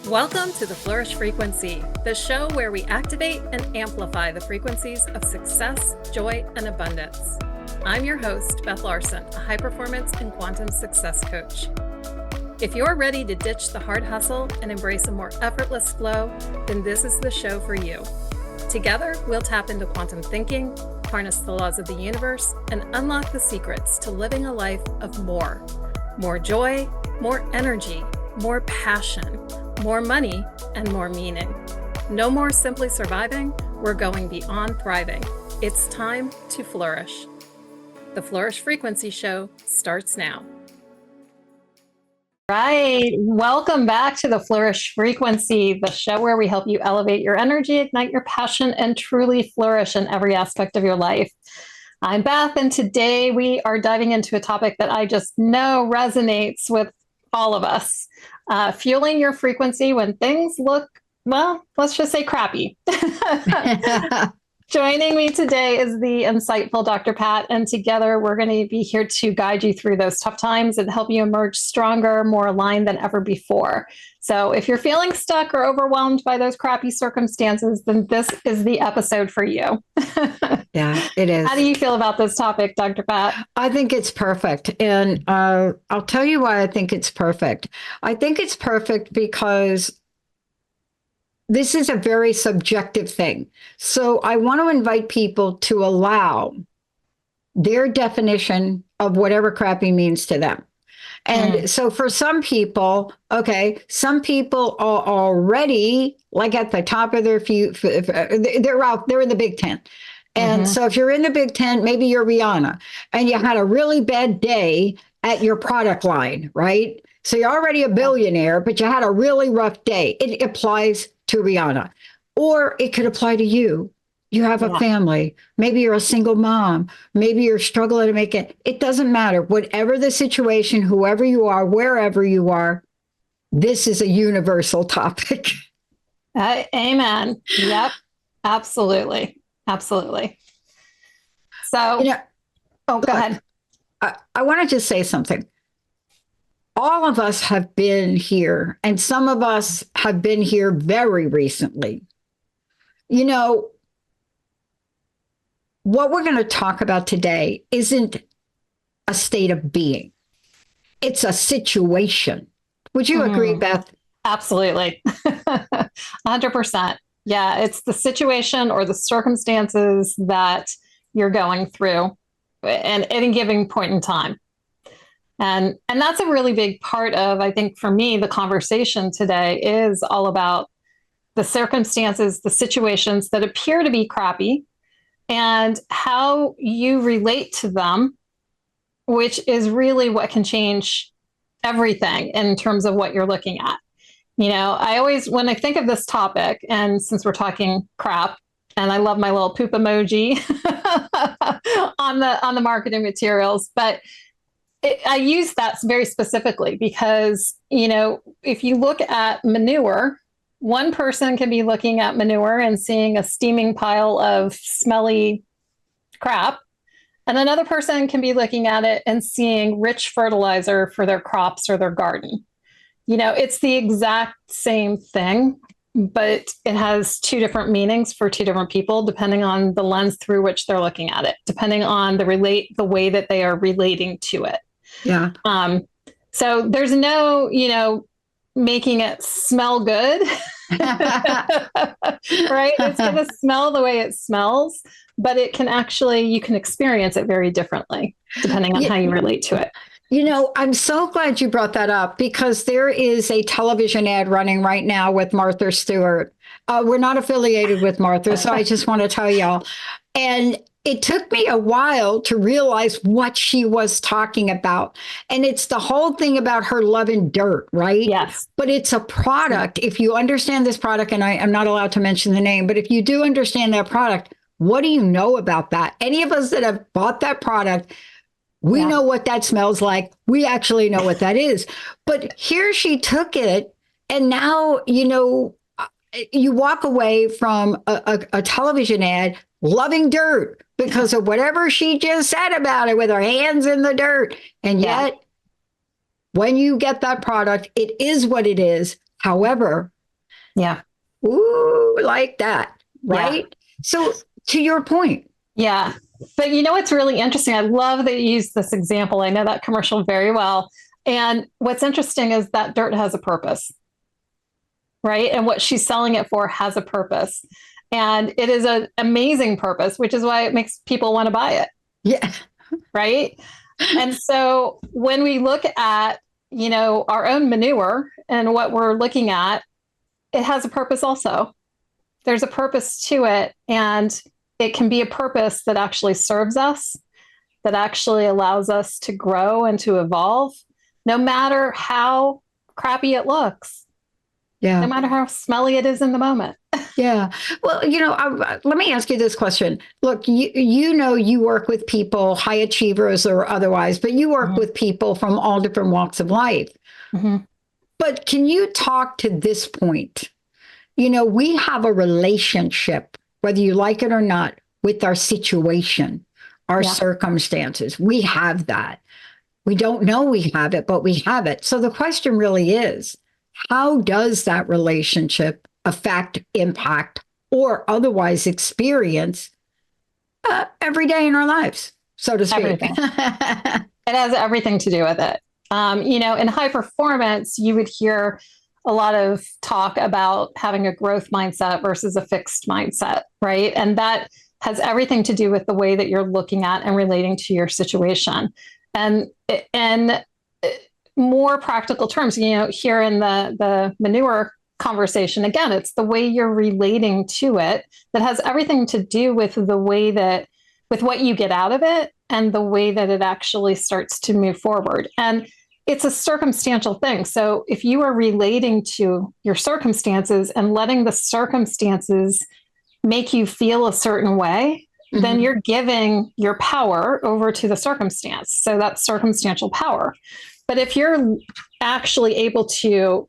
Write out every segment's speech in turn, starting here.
Welcome to the Flourish Frequency, the show where we activate and amplify the frequencies of success, joy, and abundance. I'm your host, Beth Larsen, a high-performance and quantum success coach. If you're ready to ditch the hard hustle and embrace a more effortless flow, then this is the show for you. Together, we'll tap into quantum thinking, harness the laws of the universe, and unlock the secrets to living a life of more. More joy, more energy, more passion, more money, and more meaning. No more simply surviving, we're going beyond thriving. It's time to flourish. The Flourish Frequency Show starts now. Right. Welcome back to the Flourish Frequency, the show where we help you elevate your energy, ignite your passion, and truly flourish in every aspect of your life. I'm Beth, and today we are diving into a topic that I just know resonates with all of us. Fueling your frequency when things look, well, let's just say crappy. Joining me today is the insightful Dr. Pat, and together we're going to be here to guide you through those tough times and help you emerge stronger, more aligned than ever before. So if you're feeling stuck or overwhelmed by those crappy circumstances, then this is the episode for you. Yeah, it is. How do you feel about this topic, Dr. Pat? I think it's perfect. And I'll tell you why I think it's perfect. I think it's perfect because this is a very subjective thing. So I want to invite people to allow their definition of whatever crappy means to them. And so for some people, some people are already like at the top of their feet. They're in the big tent. And so if you're in the big tent, maybe you're Rihanna and you had a really bad day at your product line, right? So you're already a billionaire, but you had a really rough day. It applies to Rihanna, or it could apply to you. You have a family. Maybe you're a single mom. Maybe you're struggling to make it. It doesn't matter. Whatever the situation, whoever you are, wherever you are, this is a universal topic. Amen. Yep. Absolutely. Absolutely. So, go ahead. I want to just say something. All of us have been here, and some of us have been here very recently. You know, what we're going to talk about today isn't a state of being. It's a situation. Would you agree, Beth? Absolutely. 100%. Yeah, it's the situation or the circumstances that you're going through at any given point in time. And that's a really big part of, I think, for me, the conversation today is all about the circumstances, the situations that appear to be crappy, and how you relate to them, which is really what can change everything in terms of what you're looking at. You know, I always, when I think of this topic, and since we're talking crap, and I love my little poop emoji on the marketing materials, but I use that very specifically because, you know, if you look at manure, one person can be looking at manure and seeing a steaming pile of smelly crap, and another person can be looking at it and seeing rich fertilizer for their crops or their garden. You know, it's the exact same thing, but it has two different meanings for two different people, depending on the lens through which they're looking at it, depending on the way that they are relating to it. Yeah. So there's no, making it smell good, right? It's going to smell the way it smells, but it can actually, you can experience it very differently, depending on how you relate to it. You know, I'm so glad you brought that up because there is a television ad running right now with Martha Stewart. We're not affiliated with Martha, so I just want to tell y'all. And it took me a while to realize what she was talking about. And it's the whole thing about her loving dirt, right? Yes. But it's a product. If you understand this product, and I'm not allowed to mention the name, but if you do understand that product, what do you know about that? Any of us that have bought that product, we know what that smells like. We actually know what that is. But here she took it, and now, you walk away from a television ad loving dirt because of whatever she just said about it with her hands in the dirt. And yet, when you get that product, it is what it is However, Yeah. ooh, like that, Yeah. right? So to your point, Yeah. But you know what's really interesting? I love that you use this example. I know that commercial very well. And what's interesting is that dirt has a purpose, right? And what she's selling it for has a purpose. And it is an amazing purpose, which is why it makes people want to buy it, yeah, right? And so when we look at, our own manure and what we're looking at, it has a purpose also. There's a purpose to it. And it can be a purpose that actually serves us, that actually allows us to grow and to evolve, no matter how crappy it looks, no yeah. matter how smelly it is in the moment. Yeah. Well, let me ask you this question. Look, you work with people, high achievers or otherwise, but you work Mm-hmm. with people from all different walks of life. Mm-hmm. But can you talk to this point? We have a relationship, whether you like it or not, with our situation, our Yeah. circumstances. We have that. We don't know we have it, but we have it. So the question really is, how does that relationship affect, impact, or otherwise experience every day in our lives, so to speak? Everything. It has everything to do with it. In high performance, you would hear a lot of talk about having a growth mindset versus a fixed mindset, right? And that has everything to do with the way that you're looking at and relating to your situation. And more practical terms, here in the manure conversation, again, it's the way you're relating to it that has everything to do with the way that with what you get out of it and the way that it actually starts to move forward. And it's a circumstantial thing. So if you are relating to your circumstances and letting the circumstances make you feel a certain way, then Mhm. you're giving your power over to the circumstance. So that's circumstantial power. But if you're actually able to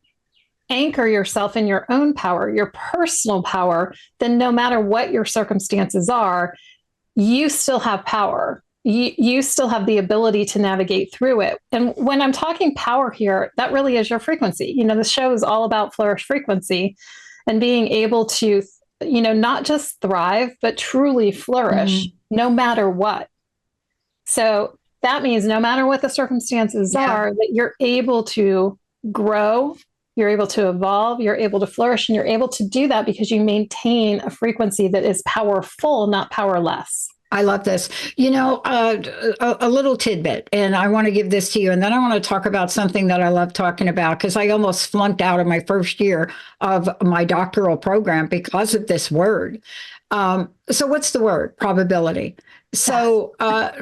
anchor yourself in your own power, your personal power, then no matter what your circumstances are, you still have power. You still have the ability to navigate through it. And when I'm talking power here, that really is your frequency. The show is all about flourish frequency and being able to, not just thrive, but truly flourish Mhm. no matter what. So that means no matter what the circumstances Yeah. are, that you're able to grow, you're able to evolve, you're able to flourish, and you're able to do that because you maintain a frequency that is powerful, not powerless. I love this. A little tidbit, and I want to give this to you. And then I want to talk about something that I love talking about because I almost flunked out of my first year of my doctoral program because of this word. So, what's the word? Probability. So,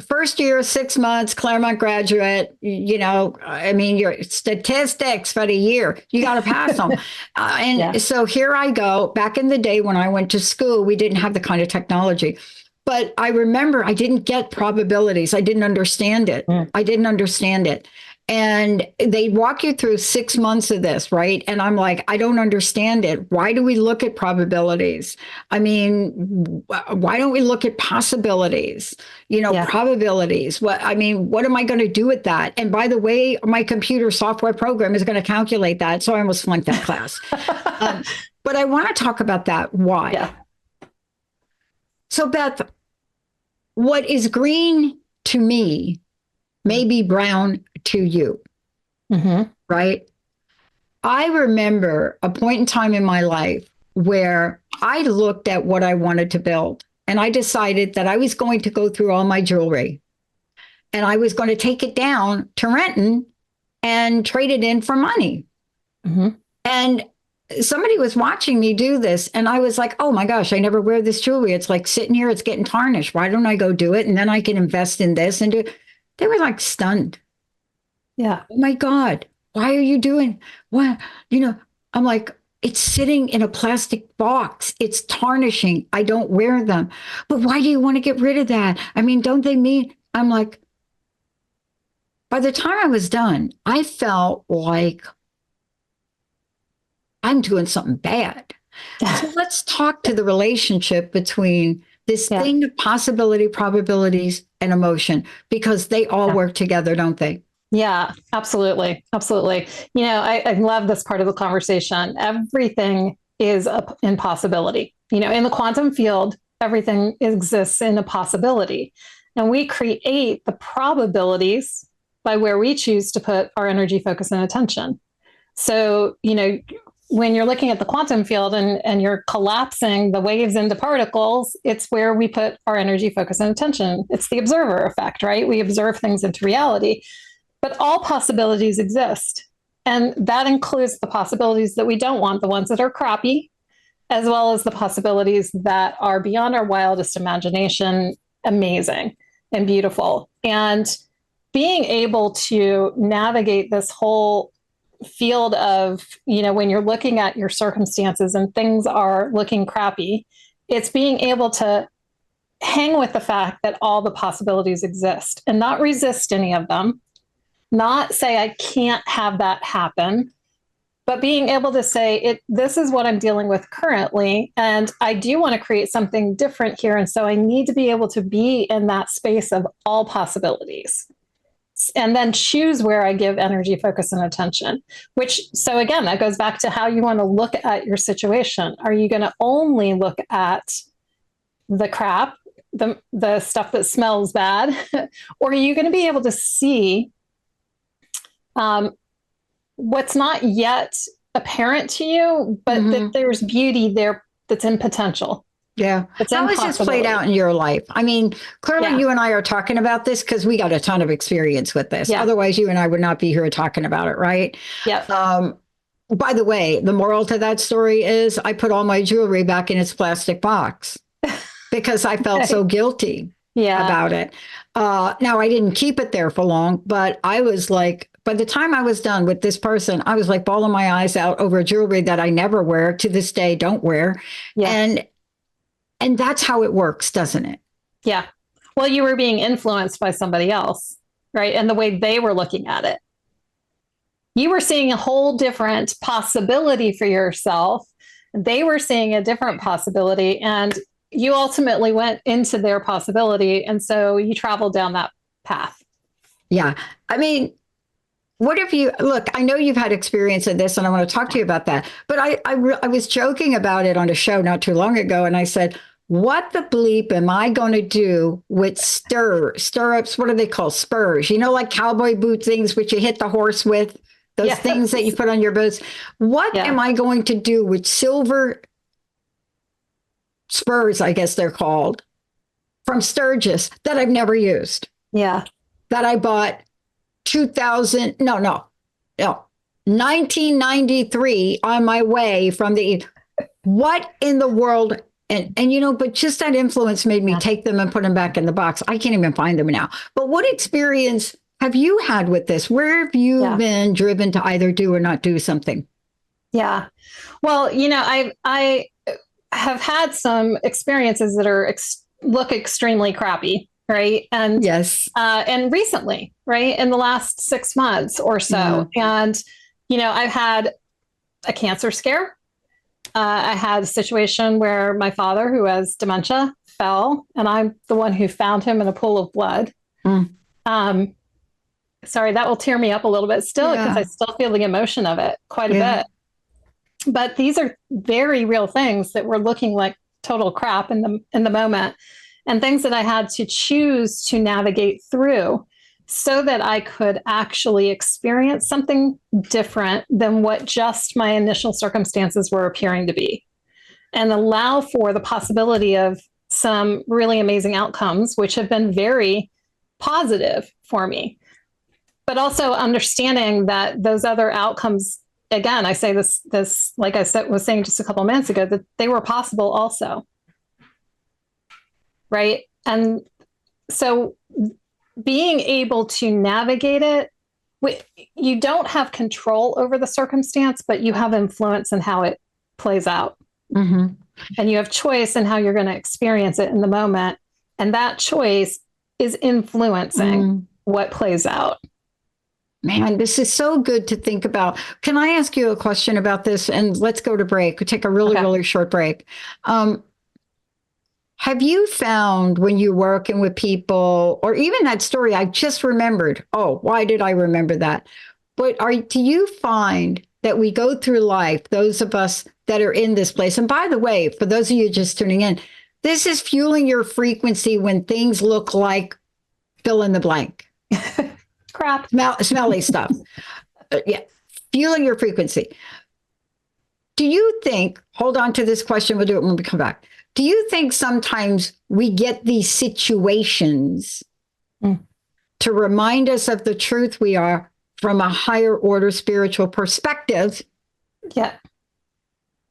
first year, 6 months, Claremont graduate, your statistics for the year, you got to pass them. Yeah. So, here I go. Back in the day when I went to school, we didn't have the kind of technology. But I remember I didn't get probabilities. I didn't understand it. Mm. I didn't understand it. And they walk you through 6 months of this, right? And I'm like, I don't understand it. Why do we look at probabilities? I mean, why don't we look at possibilities? Yeah. Probabilities. What am I going to do with that? And by the way, my computer software program is going to calculate that. So I almost flunked that class. But I want to talk about that. Why? Yeah. So, Beth, what is green to me may be brown to you, Mm-hmm. right? I remember a point in time in my life where I looked at what I wanted to build and I decided that I was going to go through all my jewelry and I was going to take it down to Renton and trade it in for money. Mm-hmm. And somebody was watching me do this and I was like, oh my gosh, I never wear this jewelry. It's like sitting here, it's getting tarnished. Why don't I go do it? And then I can invest in this and do it. They were like stunned. Yeah. Oh my God, why are you doing what? I'm like, it's sitting in a plastic box. It's tarnishing. I don't wear them. But why do you want to get rid of that? I mean, don't they mean? I'm like, by the time I was done, I felt like I'm doing something bad. So let's talk to the relationship between this thing of possibility, probabilities, and emotion, because they all work together, don't they? Yeah, absolutely. Absolutely. I love this part of the conversation. Everything is in possibility. In the quantum field, everything exists in a possibility. And we create the probabilities by where we choose to put our energy, focus, and attention. So, when you're looking at the quantum field and you're collapsing the waves into particles, it's where we put our energy, focus, and attention. It's the observer effect, right? We observe things into reality. But all possibilities exist. And that includes the possibilities that we don't want, the ones that are crappy, as well as the possibilities that are beyond our wildest imagination, amazing and beautiful. And being able to navigate this whole field of, when you're looking at your circumstances and things are looking crappy, it's being able to hang with the fact that all the possibilities exist and not resist any of them, not say I can't have that happen, but being able to say this is what I'm dealing with currently, and I do want to create something different here, and so I need to be able to be in that space of all possibilities, and then choose where I give energy, focus, and attention. So again, that goes back to how you want to look at your situation. Are you going to only look at the crap, the stuff that smells bad, or are you going to be able to see what's not yet apparent to you, but that there's beauty there that's in potential? Yeah. How has this played out in your life? I mean, clearly you and I are talking about this because we got a ton of experience with this. Yeah. Otherwise, you and I would not be here talking about it, right? Yeah. By the way, the moral to that story is I put all my jewelry back in its plastic box because I felt so guilty about it. Now, I didn't keep it there for long, but I was like, by the time I was done with this person, I was like bawling my eyes out over jewelry that I never wear, to this day don't wear. Yeah. And that's how it works, doesn't it? Yeah. Well, you were being influenced by somebody else, right? And the way they were looking at it. You were seeing a whole different possibility for yourself. They were seeing a different possibility, and you ultimately went into their possibility. And so you traveled down that path. Yeah. I mean, what if you look, I know you've had experience in this and I want to talk to you about that, but I was joking about it on a show not too long ago. And I said, what the bleep am I going to do with stirrups? What are they called? Spurs, like cowboy boot things, which you hit the horse with, those things that you put on your boots. What am I going to do with silver spurs, I guess they're called, from Sturgis that I've never used? Yeah. That I bought 1993 on my way from what in the world? And but just that influence made me take them and put them back in the box. I can't even find them now. But what experience have you had with this? Where have you been driven to either do or not do something? Yeah. Well, I have had some experiences that look extremely crappy. Right. And and recently, right, in the last 6 months or so. And, I've had a cancer scare. I had a situation where my father, who has dementia, fell, and I'm the one who found him in a pool of blood. Sorry, that will tear me up a little bit still, because I still feel the emotion of it quite a bit. But these are very real things that were looking like total crap in the moment. And things that I had to choose to navigate through so that I could actually experience something different than what just my initial circumstances were appearing to be, and allow for the possibility of some really amazing outcomes, which have been very positive for me. But also understanding that those other outcomes, again, I say this, like I was saying just a couple of minutes ago, that they were possible also. Right. And so being able to navigate it, you don't have control over the circumstance, but you have influence in how it plays out. And you have choice in how you're going to experience it in the moment. And that choice is influencing what plays out. Man, this is so good to think about. Can I ask you a question about this? And let's go to break. We'll take a really short break. Have you found when you're working with people, or even that story I just remembered? Oh, why did I remember that? But do you find that we go through life, those of us that are in this place? And by the way, for those of you just tuning in, this is fueling your frequency when things look like fill in the blank. Crap. Smelly stuff. Yeah. Fueling your frequency. Do you think, hold on to this question, we'll do it when we come back. Do you think sometimes we get these situations to remind us of the truth we are from a higher order spiritual perspective? Yeah.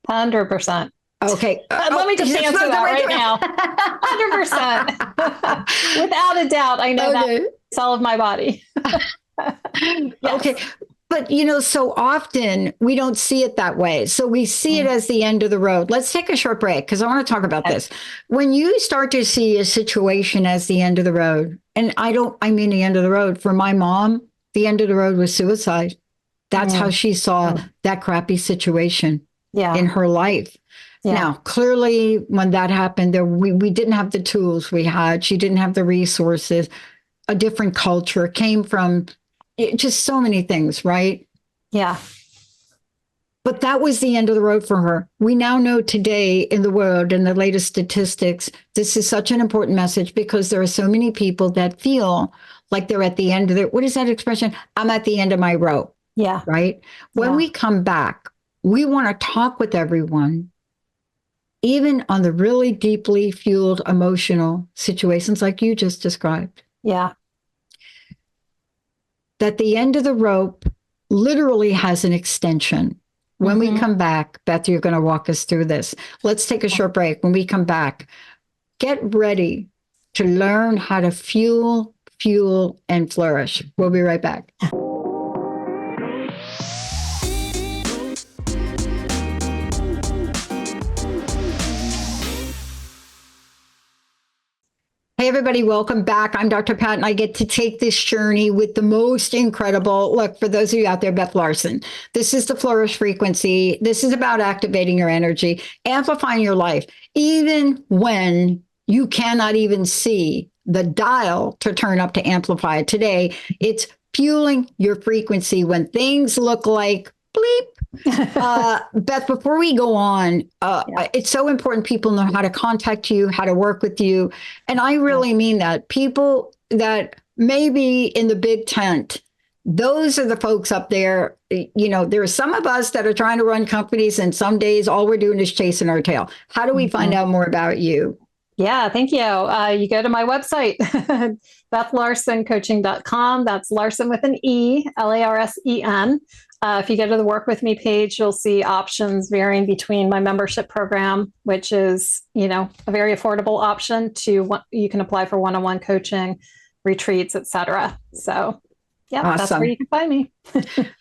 100%. Okay. Let me just answer that right now. 100%. Without a doubt. I know that cell of my body. Yes. Okay. But, so often we don't see it that way. So we see it as the end of the road. Let's take a short break because I want to talk about this. When you start to see a situation as the end of the road, and I mean the end of the road. For my mom, the end of the road was suicide. That's how she saw that crappy situation in her life. Yeah. Now, clearly, when that happened, we didn't have the tools we had. She didn't have the resources. A different culture came from just so many things, right? Yeah. But that was the end of the road for her. We now know today in the world, in the latest statistics, this is such an important message because there are so many people that feel like they're at the end of what is that expression? I'm at the end of my rope. Yeah. Right? When we come back, we want to talk with everyone, even on the really deeply fueled emotional situations like you just described. Yeah. That the end of the rope literally has an extension. When we come back, Beth, you're going to walk us through this. Let's take a short break. When we come back, get ready to learn how to fuel, and flourish. We'll be right back. Hey, everybody, welcome back. I'm Dr. Pat, and I get to take this journey with the most incredible, look, for those of you out there, Beth Larsen. This is the Flourish frequency. This is about activating your energy, amplifying your life, even when you cannot even see the dial to turn up to amplify it. Today, it's fueling your frequency when things look like bleep. Beth, before we go on, it's so important people know how to contact you, how to work with you. And I really mean that. People that may be in the big tent, those are the folks up there. There are some of us that are trying to run companies, and some days all we're doing is chasing our tail. How do we find out more about you? Yeah, thank you. You go to my website, BethLarsenCoaching.com. That's Larsen with an E, Larsen. If you go to the Work With Me page, you'll see options varying between my membership program, which is, a very affordable option, to what you can apply for one-on-one coaching, retreats, etc. So, yeah, awesome. That's where you can find me.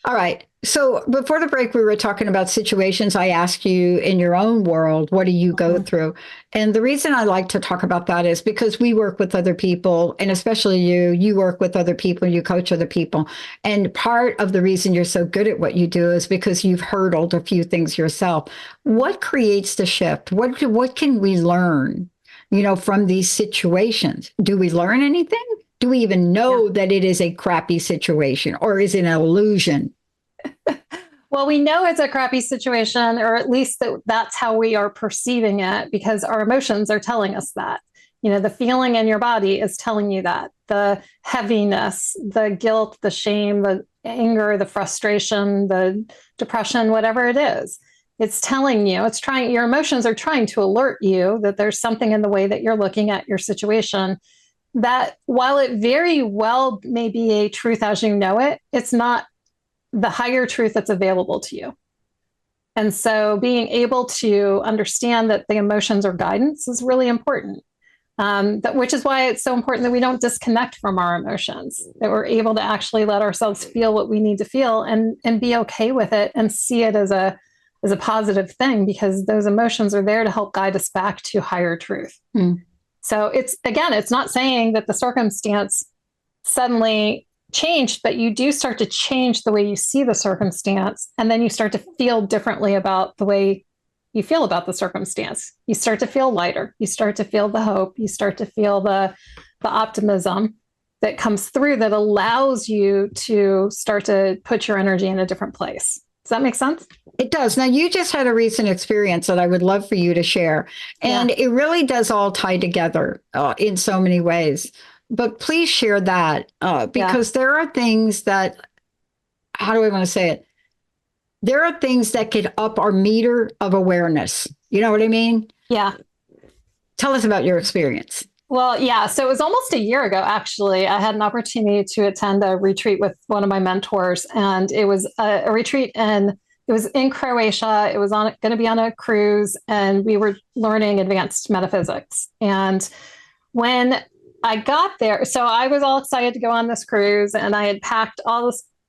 All right. So before the break, we were talking about situations. I asked you in your own world, what do you go through? And the reason I like to talk about that is because we work with other people, and especially you work with other people, you coach other people. And part of the reason you're so good at what you do is because you've hurdled a few things yourself. What creates the shift? What can we learn, from these situations? Do we learn anything? Do we even know that it is a crappy situation, or is it an illusion? Well, we know it's a crappy situation, or at least that's how we are perceiving it, because our emotions are telling us that. The feeling in your body is telling you that. The heaviness, the guilt, the shame, the anger, the frustration, the depression, whatever it is. It's telling you, your emotions are trying to alert you that there's something in the way that you're looking at your situation that, while it very well may be a truth as you know it, it's not the higher truth that's available to you. And so being able to understand that the emotions are guidance is really important. Which is why it's so important that we don't disconnect from our emotions, that we're able to actually let ourselves feel what we need to feel and be okay with it and see it as a positive thing, because those emotions are there to help guide us back to higher truth. So it's not saying that the circumstance suddenly changed, but you do start to change the way you see the circumstance, and then you start to feel differently about the way you feel about the circumstance. You start to feel lighter. You start to feel the hope. You start to feel the optimism that comes through that allows you to start to put your energy in a different place. Does that make sense? It does. Now, you just had a recent experience that I would love for you to share. And it really does all tie together in so many ways. But please share that because there are things that, how do I want to say it? There are things that could up our meter of awareness. You know what I mean? Yeah. Tell us about your experience. Well, yeah. So it was almost a year ago, actually. I had an opportunity to attend a retreat with one of my mentors, and it was a retreat and it was in Croatia. It was going to be on a cruise, and we were learning advanced metaphysics. And when I got there, so I was all excited to go on this cruise, and I had packed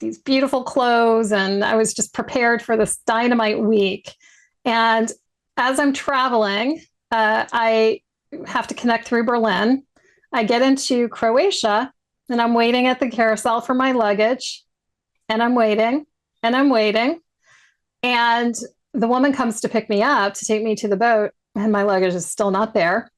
these beautiful clothes, and I was just prepared for this dynamite week. And as I'm traveling, I have to connect through Berlin. I get into Croatia, and I'm waiting at the carousel for my luggage, and I'm waiting and I'm waiting. And the woman comes to pick me up to take me to the boat, and my luggage is still not there.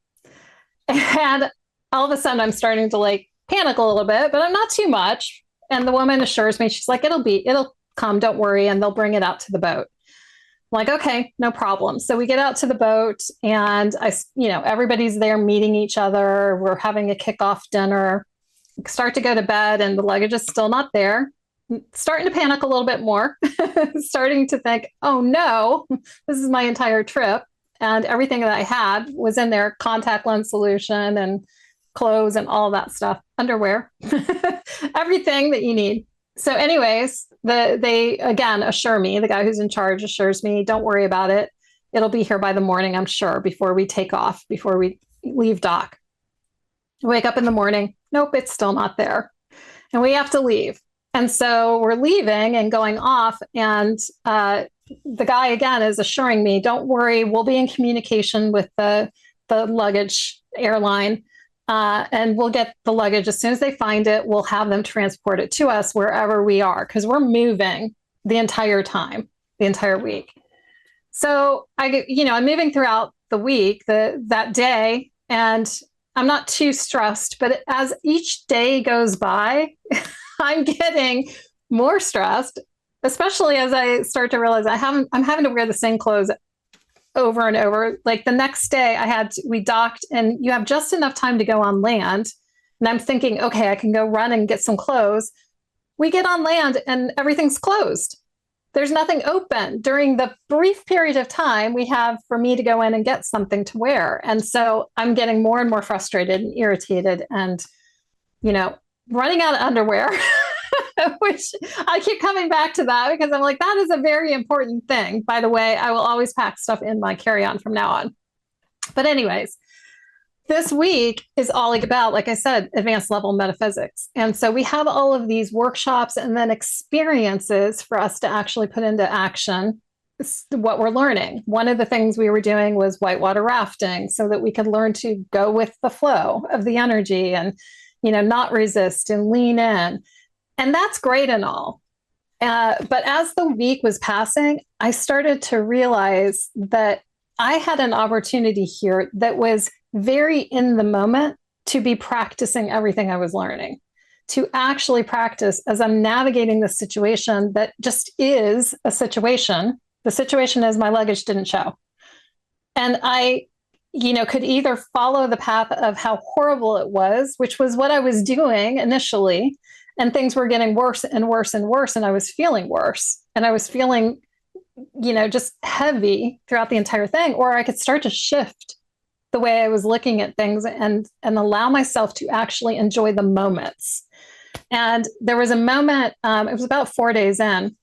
And all of a sudden I'm starting to like panic a little bit, but I'm not too much. And the woman assures me, she's like, it'll come, don't worry, and they'll bring it out to the boat. I'm like, okay, no problem. So we get out to the boat, and everybody's there meeting each other. We're having a kickoff dinner, start to go to bed, and the luggage is still not there. Starting to panic a little bit more, starting to think, oh no, this is my entire trip. And everything that I had was in there, contact lens solution and clothes and all of that stuff, underwear, everything that you need. So anyways, they again assure me, the guy who's in charge assures me, don't worry about it. It'll be here by the morning, I'm sure, before we take off, before we leave dock. I wake up in the morning, nope, it's still not there. And we have to leave. And so we're leaving and going off, and the guy again is assuring me, don't worry, we'll be in communication with the luggage airline, and we'll get the luggage as soon as they find it. We'll have them transport it to us wherever we are, because we're moving the entire time, the entire week. So I'm moving throughout the week, that day, and I'm not too stressed, but as each day goes by, I'm getting more stressed, especially as I start to realize I'm having to wear the same clothes over and over. Like the next day we docked, and you have just enough time to go on land. And I'm thinking, okay, I can go run and get some clothes. We get on land and everything's closed. There's nothing open during the brief period of time we have for me to go in and get something to wear. And so I'm getting more and more frustrated and irritated and, running out of underwear, which I keep coming back to that because I'm like, that is a very important thing. By the way, I will always pack stuff in my carry-on from now on. But anyways, this week is all about, like I said, advanced level metaphysics. And so we have all of these workshops and then experiences for us to actually put into action what we're learning. One of the things we were doing was whitewater rafting so that we could learn to go with the flow of the energy and not resist and lean in. And that's great and all. But as the week was passing, I started to realize that I had an opportunity here that was very in the moment to be practicing everything I was learning, to actually practice as I'm navigating this situation that just is a situation. The situation is my luggage didn't show. And I could either follow the path of how horrible it was, which was what I was doing initially, and things were getting worse and worse and worse, and I was feeling worse, and I was feeling, just heavy throughout the entire thing, or I could start to shift the way I was looking at things and allow myself to actually enjoy the moments. And there was a moment, it was about 4 days in,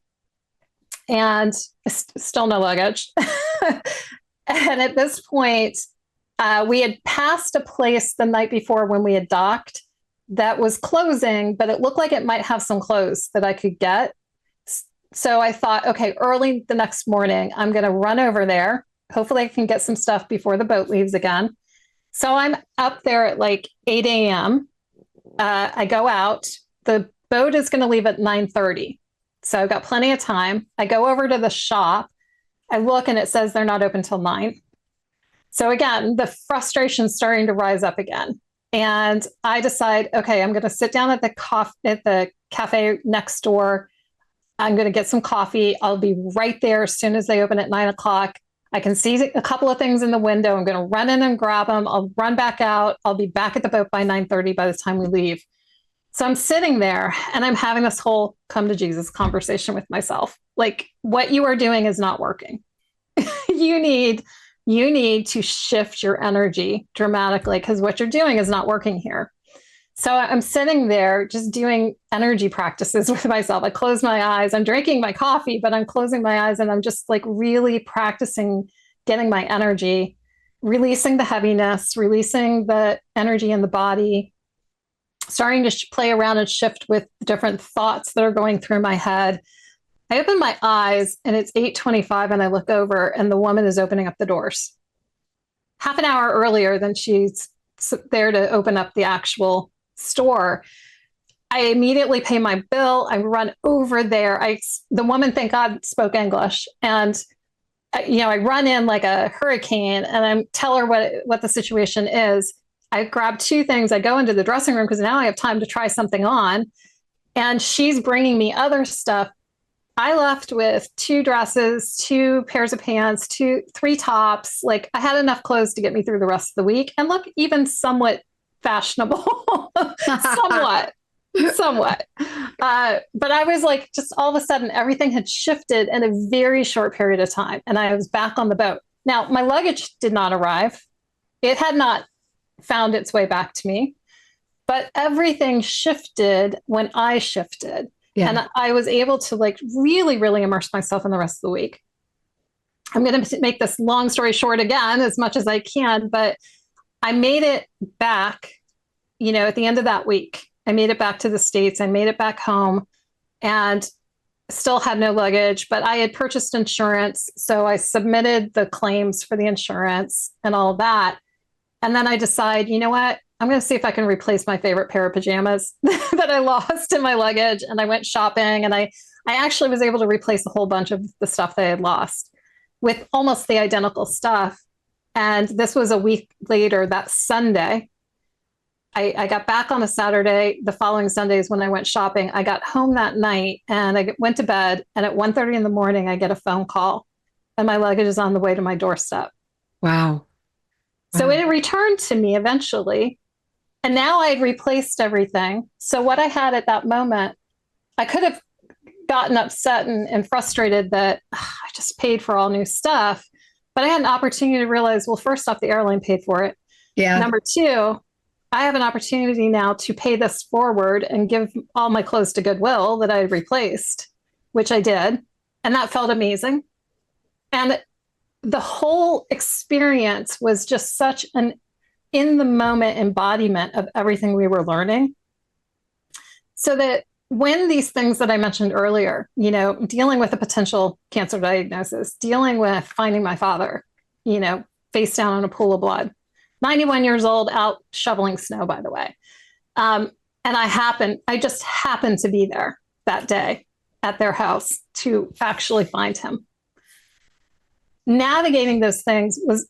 and still no luggage. And at this point, we had passed a place the night before when we had docked that was closing, but it looked like it might have some clothes that I could get. So I thought, okay, early the next morning, I'm going to run over there. Hopefully I can get some stuff before the boat leaves again. So I'm up there at like 8 a.m. I go out. The boat is going to leave at 9:30. So I've got plenty of time. I go over to the shop. I look and it says they're not open till 9. So again, the frustration's starting to rise up again. And I decide, okay, I'm going to sit down at the cafe next door. I'm going to get some coffee. I'll be right there as soon as they open at 9 o'clock. I can see a couple of things in the window. I'm going to run in and grab them. I'll run back out. I'll be back at the boat by 9:30 by the time we leave. So I'm sitting there and I'm having this whole come to Jesus conversation with myself. Like, what you are doing is not working. you need you need to shift your energy dramatically because what you're doing is not working here. So I'm sitting there just doing energy practices with myself. I close my eyes. I'm drinking my coffee, but I'm closing my eyes and I'm just like really practicing getting my energy, releasing the heaviness, releasing the energy in the body, starting to play around and shift with different thoughts that are going through my head. I open my eyes and it's 8:25 and I look over and the woman is opening up the doors. Half an hour earlier than she's there to open up the actual store. I immediately pay my bill. I run over there. The woman, thank God, spoke English. And I run in like a hurricane and I tell her what the situation is. I grab two things. I go into the dressing room because now I have time to try something on. And she's bringing me other stuff. I left with 2 dresses, 2 pairs of pants, 3 tops. Like I had enough clothes to get me through the rest of the week and look even somewhat fashionable, somewhat. But I was like, just all of a sudden, everything had shifted in a very short period of time. And I was back on the boat. Now, my luggage did not arrive. It had not found its way back to me, but everything shifted when I shifted. Yeah. And I was able to like really, really immerse myself in the rest of the week. I'm going to make this long story short again, as much as I can, but I made it back, at the end of that week. I made it back to the States. I made it back home and still had no luggage, but I had purchased insurance. So I submitted the claims for the insurance and all of that. And then I decide, you know what? I'm going to see if I can replace my favorite pair of pajamas that I lost in my luggage. And I went shopping and I actually was able to replace a whole bunch of the stuff that I had lost with almost the identical stuff. And this was a week later, that Sunday. I got back on a Saturday. The following Sunday is when I went shopping. I got home that night and I went to bed. And at 1:30 in the morning, I get a phone call and my luggage is on the way to my doorstep. Wow. So it returned to me eventually. And now I had replaced everything. So what I had at that moment, I could have gotten upset and frustrated that I just paid for all new stuff. But I had an opportunity to realize, well, first off, the airline paid for it. Yeah. Number 2, I have an opportunity now to pay this forward and give all my clothes to Goodwill that I had replaced, which I did. And that felt amazing. And the whole experience was just such an in the moment embodiment of everything we were learning. So that when these things that I mentioned earlier, dealing with a potential cancer diagnosis, dealing with finding my father, face down in a pool of blood, 91 years old, out shoveling snow, by the way. And I just happened to be there that day at their house to actually find him. Navigating those things was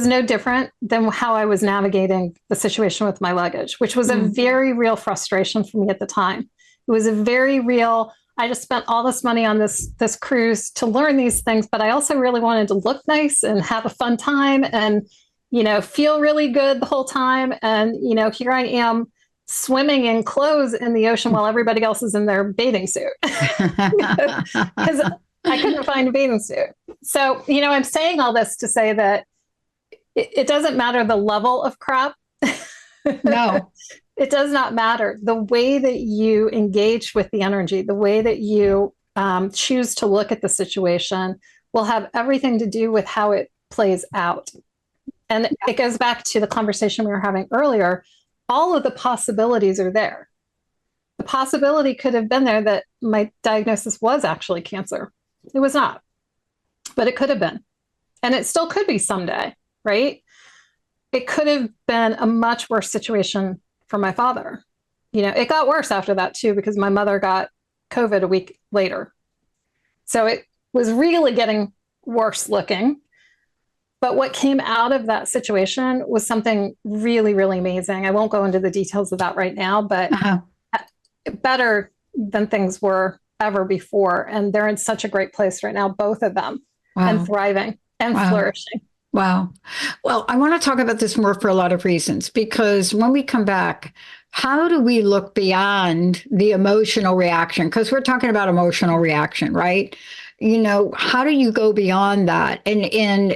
no different than how I was navigating the situation with my luggage, which was a very real frustration for me at the time. It was a very real, I just spent all this money on this cruise to learn these things, but I also really wanted to look nice and have a fun time and, feel really good the whole time. And, here I am swimming in clothes in the ocean while everybody else is in their bathing suit. Because I couldn't find a bathing suit. So, I'm saying all this to say that it doesn't matter the level of crap. No. It does not matter. The way that you engage with the energy, the way that you choose to look at the situation will have everything to do with how it plays out. And it goes back to the conversation we were having earlier. All of the possibilities are there. The possibility could have been there that my diagnosis was actually cancer. It was not, but it could have been. And it still could be someday, right? It could have been a much worse situation for my father. It got worse after that too, because my mother got COVID a week later. So it was really getting worse looking. But what came out of that situation was something really, really amazing. I won't go into the details of that right now, but Uh-huh. better than things were ever before. And they're in such a great place right now, both of them, and Wow. thriving and Wow. flourishing. Wow. Well, I want to talk about this more for a lot of reasons because when we come back, how do we look beyond the emotional reaction? Because we're talking about emotional reaction, right? How do you go beyond that? And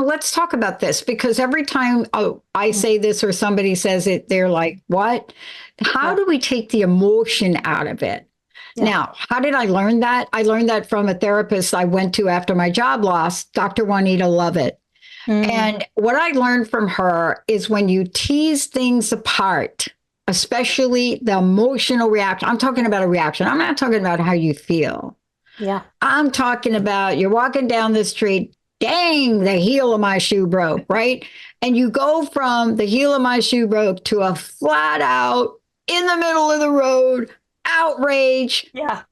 let's talk about this because every time I say this or somebody says it, they're like, "What?" How Yeah. do we take the emotion out of it? Yeah. Now, how did I learn that? I learned that from a therapist I went to after my job loss, Dr. Juanita Lovett. Mm, And what I learned from her is when you tease things apart, especially the emotional reaction, I'm talking about a reaction. I'm not talking about how you feel. yeah. I'm talking about you're walking down the street, dang, the heel of my shoe broke, right? And you go from the heel of my shoe broke to a flat out, in the middle of the road, outrage, Yeah.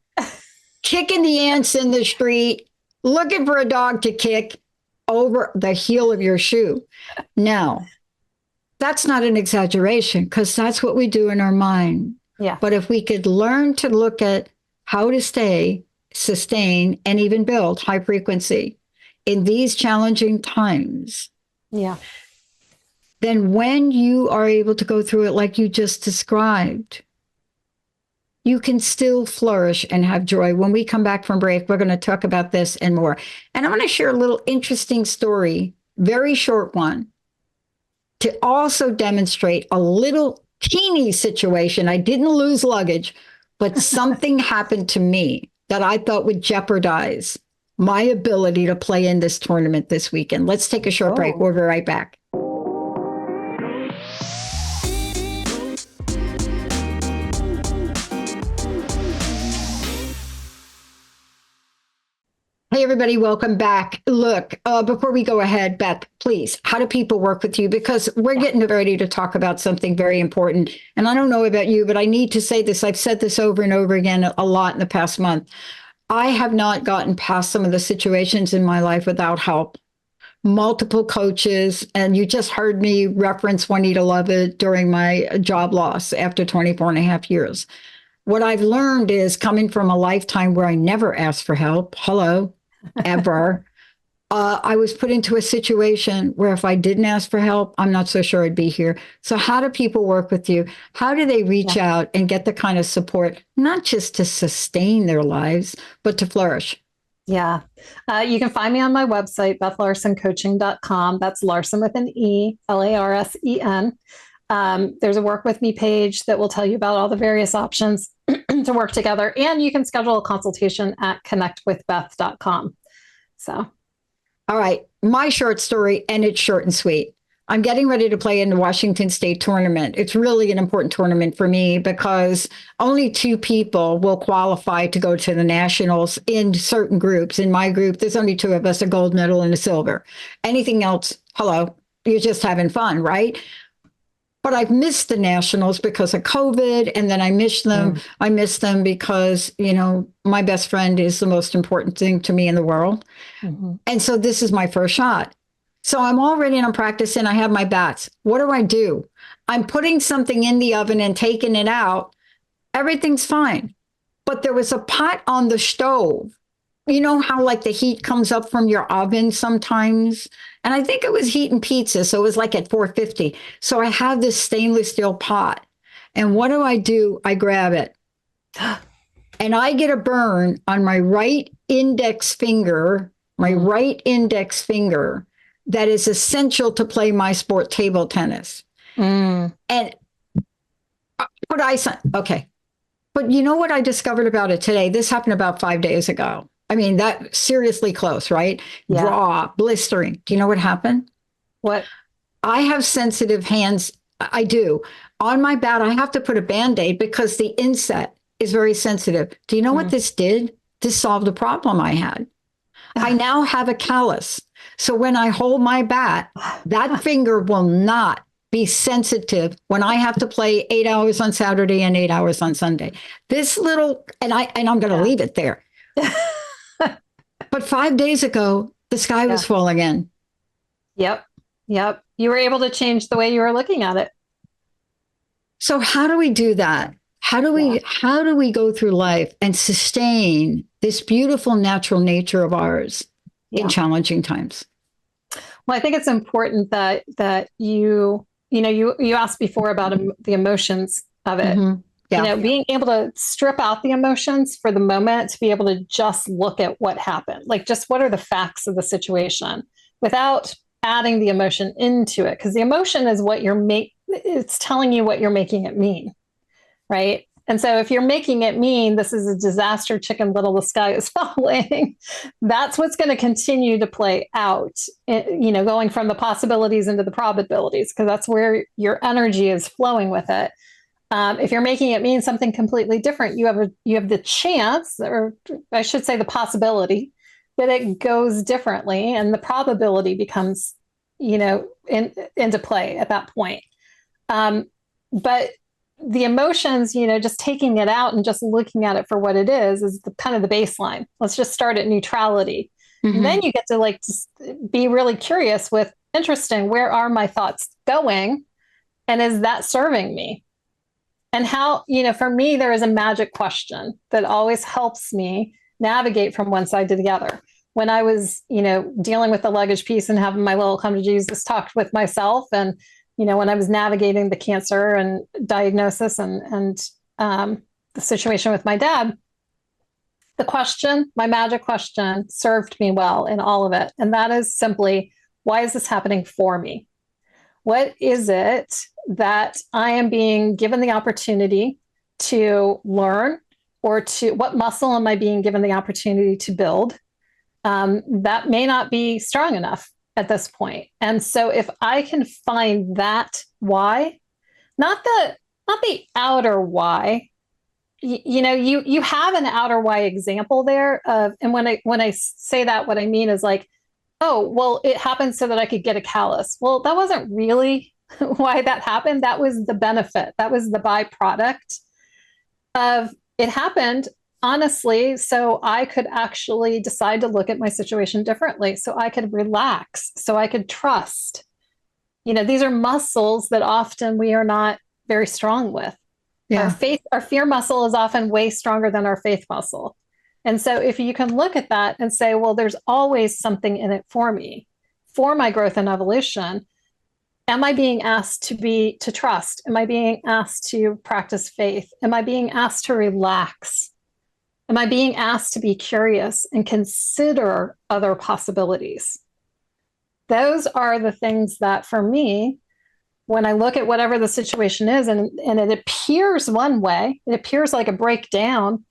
kicking the ants in the street, looking for a dog to kick over the heel of your shoe. Now, that's not an exaggeration because that's what we do in our mind. Yeah. But if we could learn to look at how to stay, sustain, and even build high frequency in these challenging times, Yeah. then when you are able to go through it like you just described, you can still flourish and have joy. When we come back from break, we're going to talk about this and more. And I'm going to share a little interesting story, very short one, to also demonstrate a little teeny situation. I didn't lose luggage, but something happened to me that I thought would jeopardize my ability to play in this tournament this weekend. Let's take a short break. Oh. We'll be right back. Hey, everybody, welcome back. Look, before we go ahead, Beth, please, how do people work with you? Because we're getting ready to talk about something very important. And I don't know about you, but I need to say this. I've said this over and over again a lot in the past month. I have not gotten past some of the situations in my life without help. Multiple coaches, and you just heard me reference Juanita Lovett during my job loss after 24 and a half years. What I've learned is coming from a lifetime where I never asked for help. Hello. Ever. I was put into a situation where if I didn't ask for help, I'm not so sure I'd be here. So, how do people work with you? How do they reach Yeah. out and get the kind of support, not just to sustain their lives, but to flourish? Yeah. You can find me on my website, BethLarsenCoaching.com. That's Larsen with an E, Larsen. There's a work with me page that will tell you about all the various options to work together. And you can schedule a consultation at connectwithbeth.com. So, All right, my short story, and it's short and sweet. I'm getting ready to play in the Washington State tournament. It's really an important tournament for me because only 2 people will qualify to go to the nationals in certain groups. In my group, there's only 2 of us, a gold medal and a silver. Anything else, hello, you're just having fun, right? But I've missed the nationals because of COVID, and then I missed them. I missed them because, my best friend is the most important thing to me in the world. And so this is my first shot. So I'm all ready and I'm practicing. I have my bats. What do? I'm putting something in the oven and taking it out. Everything's fine. But there was a pot on the stove. You know how like the heat comes up from your oven sometimes? And I think it was heating pizza. So it was like at 450. So I have this stainless steel pot. And what do? I grab it. And I get a burn on my right index finger, that is essential to play my sport, table tennis. And okay. But you know what I discovered about it today? This happened about 5 days ago. I mean, that seriously close, right? Yeah. Raw, blistering. Do you know what happened? What? I have sensitive hands. I do. On my bat, I have to put a Band-Aid because the inset is very sensitive. Do you know what this did? This solved a problem I had. I now have a callus. So when I hold my bat, that finger will not be sensitive when I have to play 8 hours on Saturday and 8 hours on Sunday. This little, and I'm going to leave it there. But 5 days ago, the sky Yeah. was falling in. Yep. Yep. You were able to change the way you were looking at it. So how do we do that? Yeah. How do we go through life and sustain this beautiful natural nature of ours in Yeah. challenging times? Well, I think it's important that you asked before about the emotions of it. Mm-hmm. Yeah. Being able to strip out the emotions for the moment to be able to just look at what happened, like just what are the facts of the situation without adding the emotion into it. Because the emotion is what it's telling you what you're making it mean, right? And so if you're making it mean this is a disaster, chicken little, the sky is falling, that's what's going to continue to play out, going from the possibilities into the probabilities, because that's where your energy is flowing with it. If you're making it mean something completely different, you have the chance, or I should say the possibility, that it goes differently, and the probability becomes, into play at that point. But the emotions, just taking it out and just looking at it for what it is the kind of the baseline. Let's just start at neutrality. Mm-hmm. And then you get to just be really curious with, interesting, where are my thoughts going? And is that serving me? And how, for me, there is a magic question that always helps me navigate from one side to the other. When I was, dealing with the luggage piece and having my little come to Jesus talk with myself, and, when I was navigating the cancer and diagnosis and the situation with my dad, the question, my magic question, served me well in all of it. And that is simply, why is this happening for me? What is it that I am being given the opportunity to learn, or what muscle am I being given the opportunity to build that may not be strong enough at this point? And so if I can find that why, not the outer why, you have an outer why example there of, and when I say that, what I mean is like, oh, well, it happened so that I could get a callus. Well, that wasn't really why that happened. That was the benefit. That was the byproduct of it happened, honestly, so I could actually decide to look at my situation differently, so I could relax, so I could trust. These are muscles that often we are not very strong with. Yeah. Our fear muscle is often way stronger than our faith muscle. And so if you can look at that and say, well, there's always something in it for me, for my growth and evolution. Am I being asked to trust? Am I being asked to practice faith? Am I being asked to relax? Am I being asked to be curious and consider other possibilities? Those are the things that, for me, when I look at whatever the situation is, and it appears one way, it appears like a breakdown,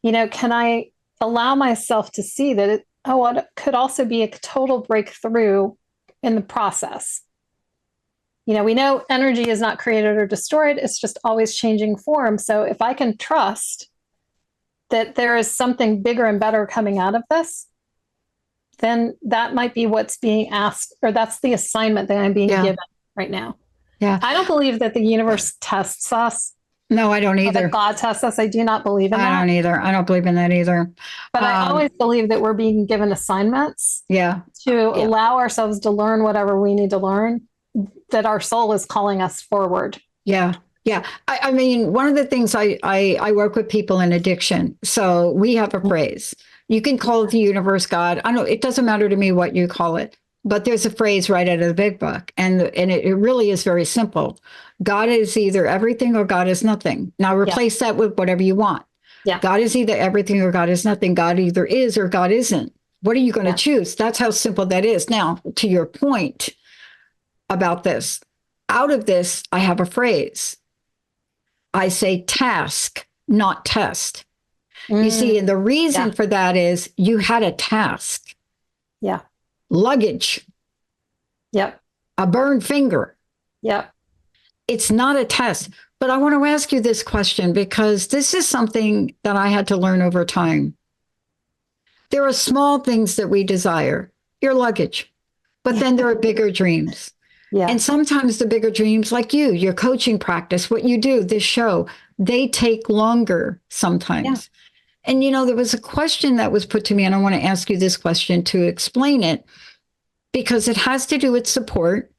can I allow myself to see that it could also be a total breakthrough in the process? We know energy is not created or destroyed. It's just always changing form. So if I can trust that there is something bigger and better coming out of this, then that might be what's being asked, or that's the assignment that I'm being given right now. Yeah. I don't believe that the universe tests us. No, I don't either. That God tests us. I do not believe in that. I don't either. I don't believe in that either. But I always believe that we're being given assignments to allow ourselves to learn whatever we need to learn, that our soul is calling us forward. Yeah. Yeah. I mean, one of the things I work with people in addiction. So we have a phrase. You can call it the universe, God. I don't, it doesn't matter to me what you call it, but there's a phrase right out of the big book. And it really is very simple. God is either everything or God is nothing. Now replace that with whatever you want. Yeah. God is either everything or God is nothing. God either is or God isn't. What are you going to choose? That's how simple that is. Now, to your point about this, out of this, I have a phrase. I say task, not test. You see, and the reason for that is you had a task. Yeah. Luggage. Yep. A burned finger. Yep. It's not a test. But I want to ask you this question, because this is something that I had to learn over time. There are small things that we desire, your luggage, but then there are bigger dreams. Yeah. And sometimes the bigger dreams, like your coaching practice, what you do, this show, they take longer sometimes. Yeah. And, there was a question that was put to me, and I want to ask you this question to explain it, because it has to do with support,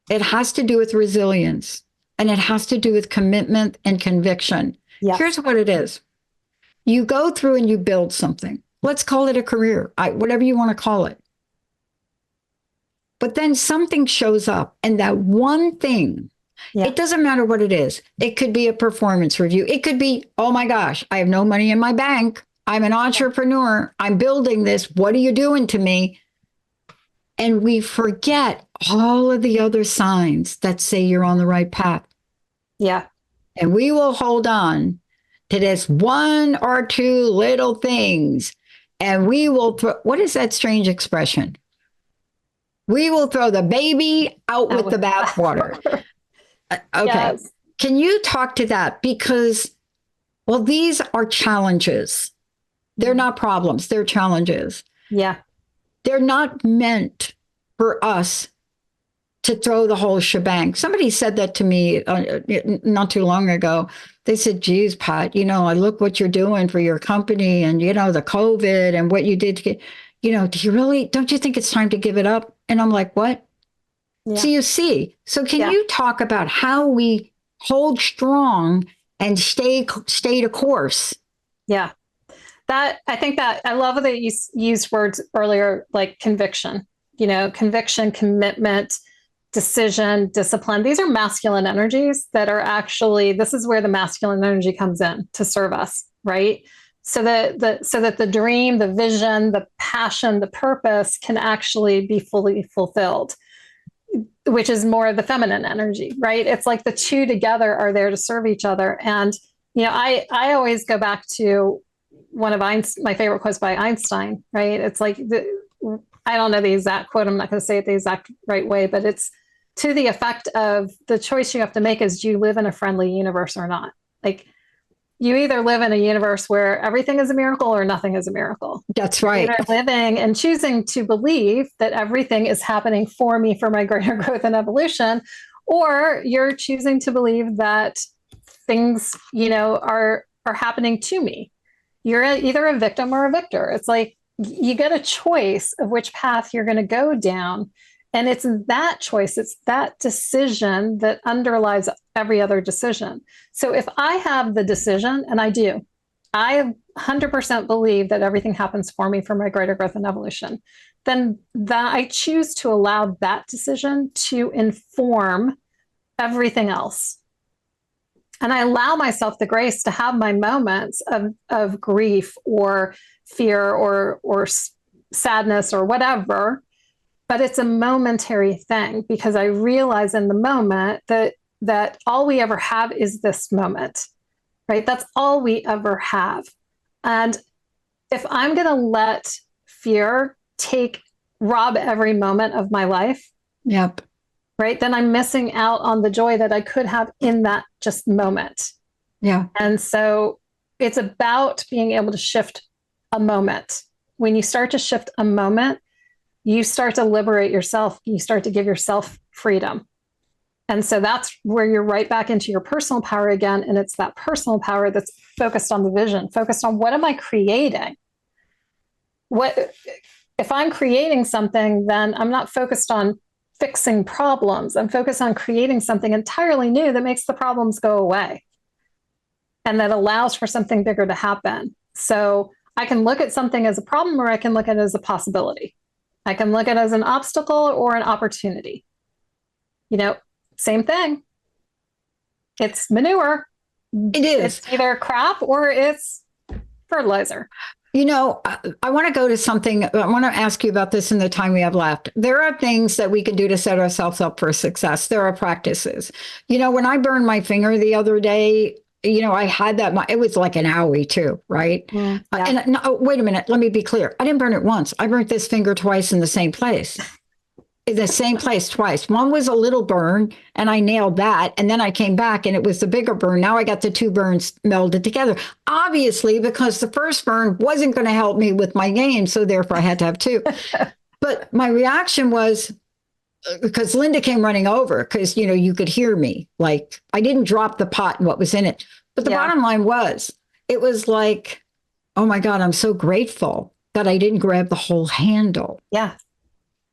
it has to do with resilience, and it has to do with commitment and conviction. Yes. Here's what it is. You go through and you build something. Let's call it a career, whatever you want to call it. But then something shows up, and that one thing, it doesn't matter what it is. It could be a performance review. It could be, oh my gosh, I have no money in my bank. I'm an entrepreneur. I'm building this. What are you doing to me? And we forget all of the other signs that say you're on the right path. Yeah. And we will hold on to this one or two little things. And we will, what is that strange expression? We will throw the baby out with the bathwater. Okay. Yes. Can you talk to that? Because, well, these are challenges. They're not problems. They're challenges. Yeah. They're not meant for us to throw the whole shebang. Somebody said that to me not too long ago. They said, geez, Pat, I look what you're doing for your company and, the COVID and what you did to get, don't you think it's time to give it up? And I'm like, what? Yeah. So you see, can you talk about how we hold strong and stay the course? Yeah. I think that I love that you used words earlier, like conviction, conviction, commitment, decision, discipline. These are masculine energies that are actually, this is where the masculine energy comes in to serve us, right? So that the dream, the vision, the passion, the purpose can actually be fully fulfilled, which is more of the feminine energy, right? It's like the two together are there to serve each other. And, I always go back to one of my favorite quotes by Einstein, right? It's like, I don't know the exact quote. I'm not going to say it the exact right way, but it's to the effect of the choice you have to make is, do you live in a friendly universe or not? Like, you either live in a universe where everything is a miracle or nothing is a miracle. That's right. You're either living and choosing to believe that everything is happening for me for my greater growth and evolution, or you're choosing to believe that things, are happening to me. You're either a victim or a victor. It's like you get a choice of which path you're going to go down. And it's that choice, it's that decision that underlies every other decision. So if I have the decision, and I do, I 100% believe that everything happens for me for my greater growth and evolution, then that I choose to allow that decision to inform everything else. And I allow myself the grace to have my moments of grief or fear or sadness or whatever. But it's a momentary thing because I realize in the moment that all we ever have is this moment, right? That's all we ever have. And if I'm going to let fear rob every moment of my life, yep, right, then I'm missing out on the joy that I could have in that just moment. Yeah. And so it's about being able to shift a moment. When you start to shift a moment, you start to liberate yourself. You start to give yourself freedom. And so that's where you're right back into your personal power again. And it's that personal power that's focused on the vision, focused on what am I creating? If I'm creating something, then I'm not focused on fixing problems. I'm focused on creating something entirely new that makes the problems go away and that allows for something bigger to happen. So I can look at something as a problem, or I can look at it as a possibility. I can look at it as an obstacle or an opportunity. Same thing. It's manure. It is. It's either crap or it's fertilizer. I want to go to something. I want to ask you about this in the time we have left. There are things that we can do to set ourselves up for success. There are practices. When I burned my finger the other day, I had that, it was like an owie too, right? Yeah. And no, wait a minute, let me be clear. I didn't burn it once. I burnt this finger twice in the same place. In the same place twice. One was a little burn and I nailed that. And then I came back and it was the bigger burn. Now I got the two burns melded together. Obviously, because the first burn wasn't going to help me with my game. So therefore I had to have two. But my reaction was, because Linda came running over because, you could hear me. Like, I didn't drop the pot and what was in it. But the bottom line was, it was like, oh my God, I'm so grateful that I didn't grab the whole handle. Yeah.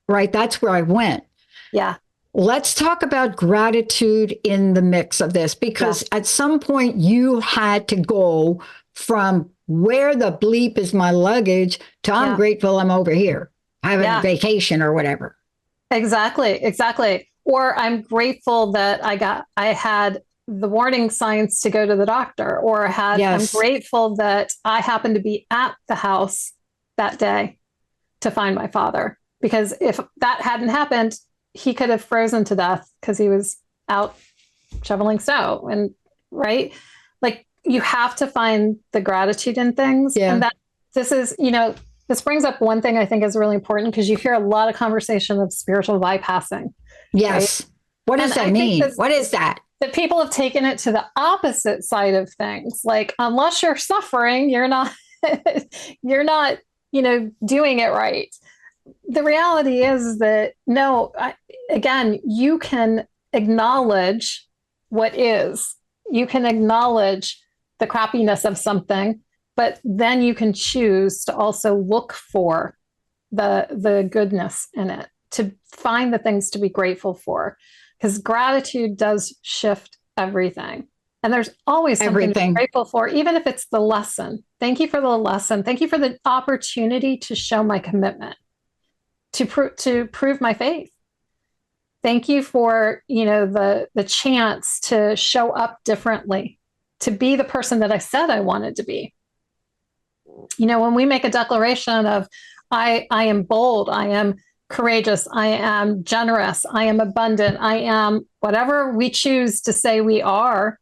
Right? That's where I went. Yeah. Let's talk about gratitude in the mix of this, because at some point you had to go from where the bleep is my luggage to I'm grateful I'm over here having a vacation or whatever. Exactly. Exactly. Or I'm grateful that I had the warning signs to go to the doctor, or I'm grateful that I happened to be at the house that day to find my father. Because if that hadn't happened, he could have frozen to death because he was out shoveling snow. And right, like you have to find the gratitude in things. And that this is, this brings up one thing I think is really important, because you hear a lot of conversation of spiritual bypassing. Yes. Right? What does that mean? What is that? That people have taken it to the opposite side of things. Like, unless you're suffering, you're not, you're not, doing it right. The reality is that no, again, you can acknowledge what is. You can acknowledge the crappiness of something, but then you can choose to also look for the goodness in it, to find the things to be grateful for, because gratitude does shift everything. And there's always something to be grateful for, even if it's the lesson. Thank you for the lesson. Thank you for the opportunity to show my commitment, to prove my faith. Thank you for, the chance to show up differently, to be the person that I said I wanted to be. When we make a declaration of, I am bold, I am courageous, I am generous, I am abundant, I am whatever we choose to say we are,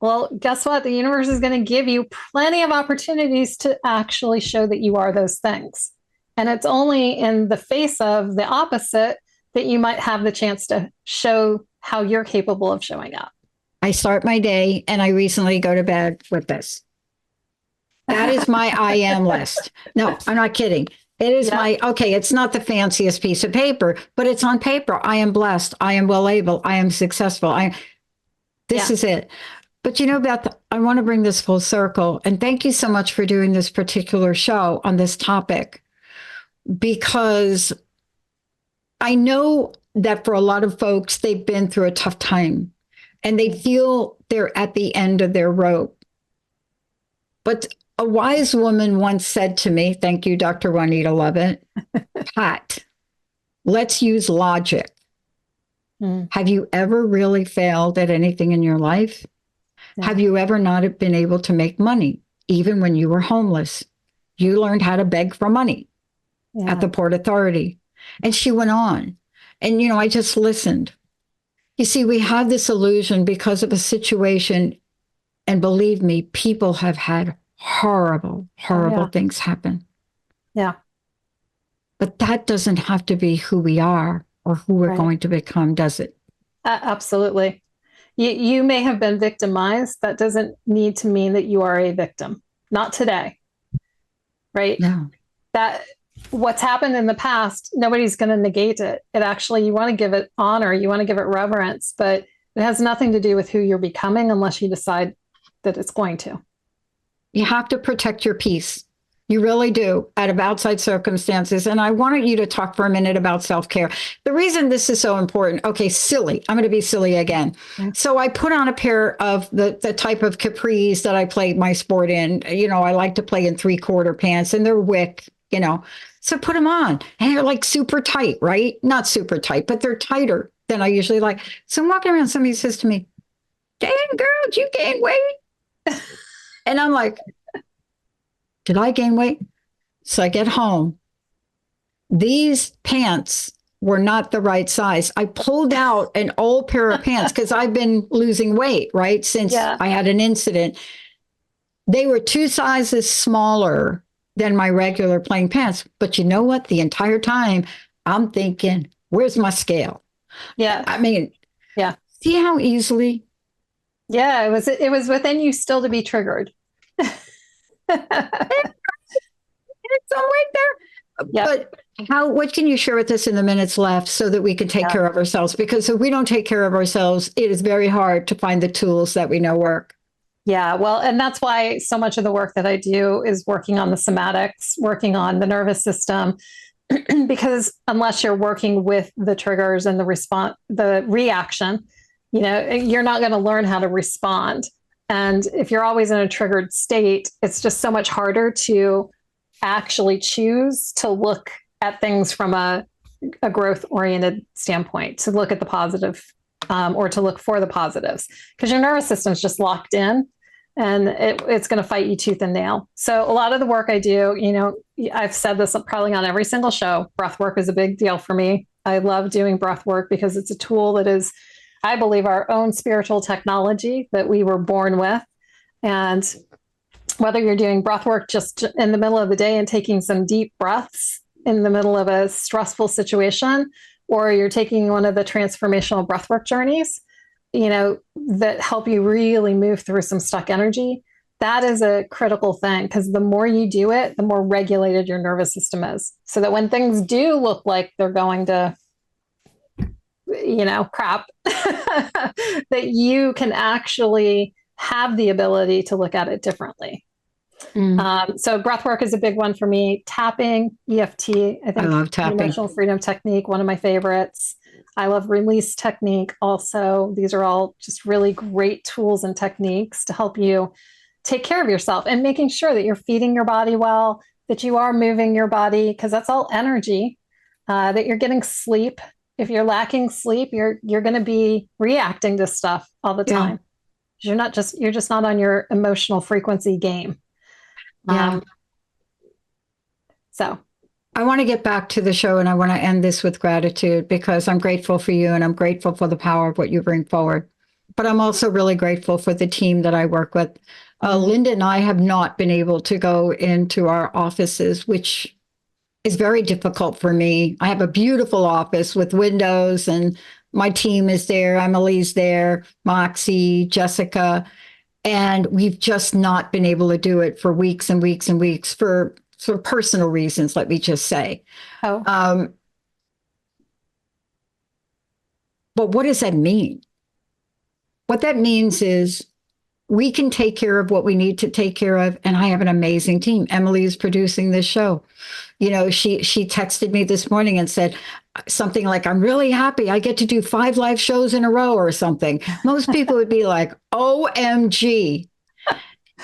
well, guess what? The universe is going to give you plenty of opportunities to actually show that you are those things. And it's only in the face of the opposite that you might have the chance to show how you're capable of showing up. I start my day and I recently go to bed with this. That is my I am list. No, I'm not kidding. It is it's not the fanciest piece of paper, but it's on paper. I am blessed. I am well able. I am successful. This is it. But Beth, I want to bring this full circle. And thank you so much for doing this particular show on this topic, because I know that for a lot of folks, they've been through a tough time and they feel they're at the end of their rope. But a wise woman once said to me, thank you, Dr. Juanita Lovett, Pat, let's use logic. Have you ever really failed at anything in your life? Have you ever not been able to make money, even when you were homeless? You learned how to beg for money at the Port Authority. And she went on. And, I just listened. You see, we have this illusion because of a situation. And believe me, people have had horrible things happen. Yeah. But that doesn't have to be who we are or who we're going to become, does it? Absolutely. You may have been victimized. That doesn't need to mean that you are a victim. Not today. Right? No. That what's happened in the past, nobody's going to negate it. It actually, you want to give it honor, you want to give it reverence, but it has nothing to do with who you're becoming unless you decide that it's going to. You have to protect your peace. You really do, out of outside circumstances. And I wanted you to talk for a minute about self-care. The reason this is so important, silly. I'm going to be silly again. So I put on a pair of the type of capris that I played my sport in. I like to play in 3/4 pants, and they're wick, So put them on, and they're like super tight, right? Not super tight, but they're tighter than I usually like. So I'm walking around, somebody says to me, "Dang, girl, did you gain weight?" And I'm like, did I gain weight? So I get home. These pants were not the right size. I pulled out an old pair of pants because I've been losing weight, right? Since I had an incident. They were 2 sizes smaller than my regular plain pants. But you know what? The entire time I'm thinking, where's my scale? Yeah. I mean, see how easily? Yeah, it was within you still to be triggered. It's some weight there. Yep. But what can you share with us in the minutes left so that we can take care of ourselves? Because if we don't take care of ourselves, it is very hard to find the tools that we know work. Yeah, well, and that's why so much of the work that I do is working on the somatics, working on the nervous system, because unless you're working with the triggers and the response, the reaction, you're not going to learn how to respond. And if you're always in a triggered state, it's just so much harder to actually choose to look at things from a growth oriented standpoint, to look at the positive, or to look for the positives, because your nervous system is just locked in and it's going to fight you tooth and nail. So a lot of the work I do, I've said this probably on every single show, breath work is a big deal for me. I love doing breath work because it's a tool that is, I believe, our own spiritual technology that we were born with. And whether you're doing breath work just in the middle of the day and taking some deep breaths in the middle of a stressful situation, or you're taking one of the transformational breathwork journeys, that help you really move through some stuck energy, that is a critical thing, because the more you do it, the more regulated your nervous system is. So that when things do look like they're going to, crap, that you can actually have the ability to look at it differently. So breath work is a big one for me. Tapping, EFT, I think, I love tapping. Emotional freedom technique, one of my favorites. I love release technique also. These are all just really great tools and techniques to help you take care of yourself and making sure that you're feeding your body well, that you are moving your body, because that's all energy, that you're getting sleep. If you're lacking sleep, you're going to be reacting to stuff all the time. Yeah. You're just not on your emotional frequency game. Yeah. So I want to get back to the show, and I want to end this with gratitude, because I'm grateful for you and I'm grateful for the power of what you bring forward. But I'm also really grateful for the team that I work with. Linda and I have not been able to go into our offices, which is very difficult for me. I have a beautiful office with windows, and my team is there. Emily's there, Moxie, Jessica. And we've just not been able to do it for weeks and weeks and weeks for personal reasons, let me just say. But what does that mean? What that means is we can take care of what we need to take care of. And I have an amazing team. Emily is producing this show. She texted me this morning and said something like, I'm really happy I get to do 5 live shows in a row or something. Most people would be like, OMG.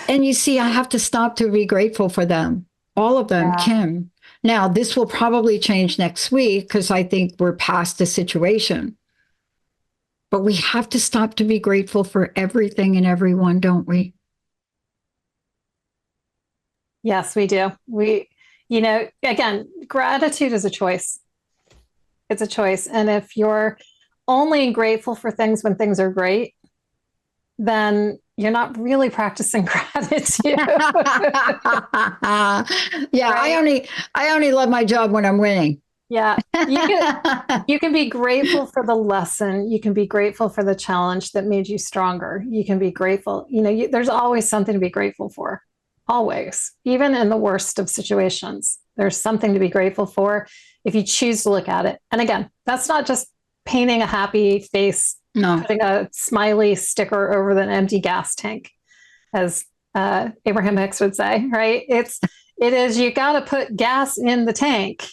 And you see, I have to stop to be grateful for them. All of them, yeah. Kim. Now, this will probably change next week because I think we're past the situation. But we have to stop to be grateful for everything and everyone, don't we? Yes, we do. Again, gratitude is a choice. It's a choice. And if you're only grateful for things when things are great, then you're not really practicing gratitude. Yeah, right? I only love my job when I'm winning. Yeah. You can be grateful for the lesson. You can be grateful for the challenge that made you stronger. You can be grateful. There's always something to be grateful for. Always. Even in the worst of situations, there's something to be grateful for if you choose to look at it. And again, that's not just painting a happy face, putting a smiley sticker over the empty gas tank, as Abraham Hicks would say, right? It is, you got to put gas in the tank,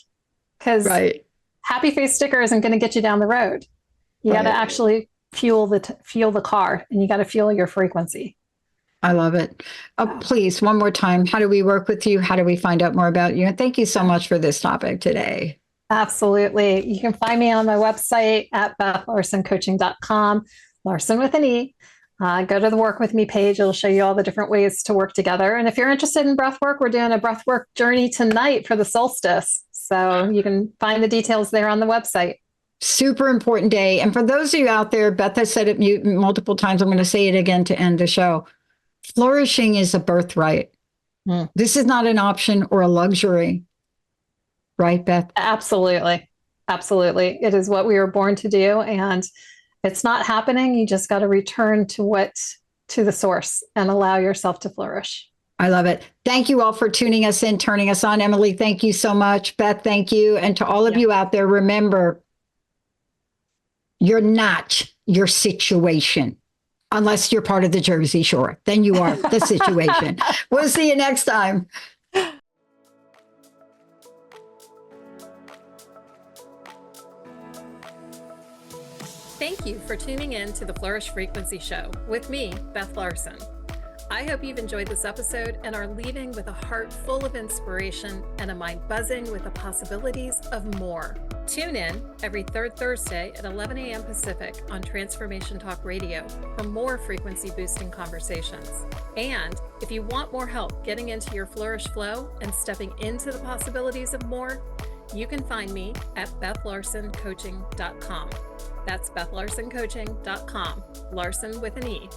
because happy face sticker isn't going to get you down the road. You got to actually fuel the car, and you got to fuel your frequency. I love it. Please, one more time, how do we work with you? How do we find out more about you? And thank you so much for this topic today. Absolutely. You can find me on my website at BethLarsenCoaching.com, Larsen with an E. Go to the Work With Me page. It'll show you all the different ways to work together. And if you're interested in breath work, we're doing a breath work journey tonight for the solstice. So you can find the details there on the website. Super important day. And for those of you out there, Beth has said it multiple times. I'm going to say it again to end the show. Flourishing is a birthright. This is not an option or a luxury. Right, Beth? Absolutely. Absolutely. It is what we were born to do. And it's not happening. You just got to return to the source and allow yourself to flourish. I love it. Thank you all for tuning us in, turning us on. Emily, thank you so much. Beth, thank you. And to all of you out there, remember, you're not your situation. unless you're part of the Jersey Shore. Then you are the situation. We'll see you next time. Thank you for tuning in to the Flourish Frequency Show with me, Beth Larsen. I hope you've enjoyed this episode and are leaving with a heart full of inspiration and a mind buzzing with the possibilities of more. Tune in every third Thursday at 11 a.m. Pacific on Transformation Talk Radio for more frequency boosting conversations. And if you want more help getting into your Flourish flow and stepping into the possibilities of more, you can find me at BethLarsenCoaching.com. That's BethLarsenCoaching.com, Larsen with an E.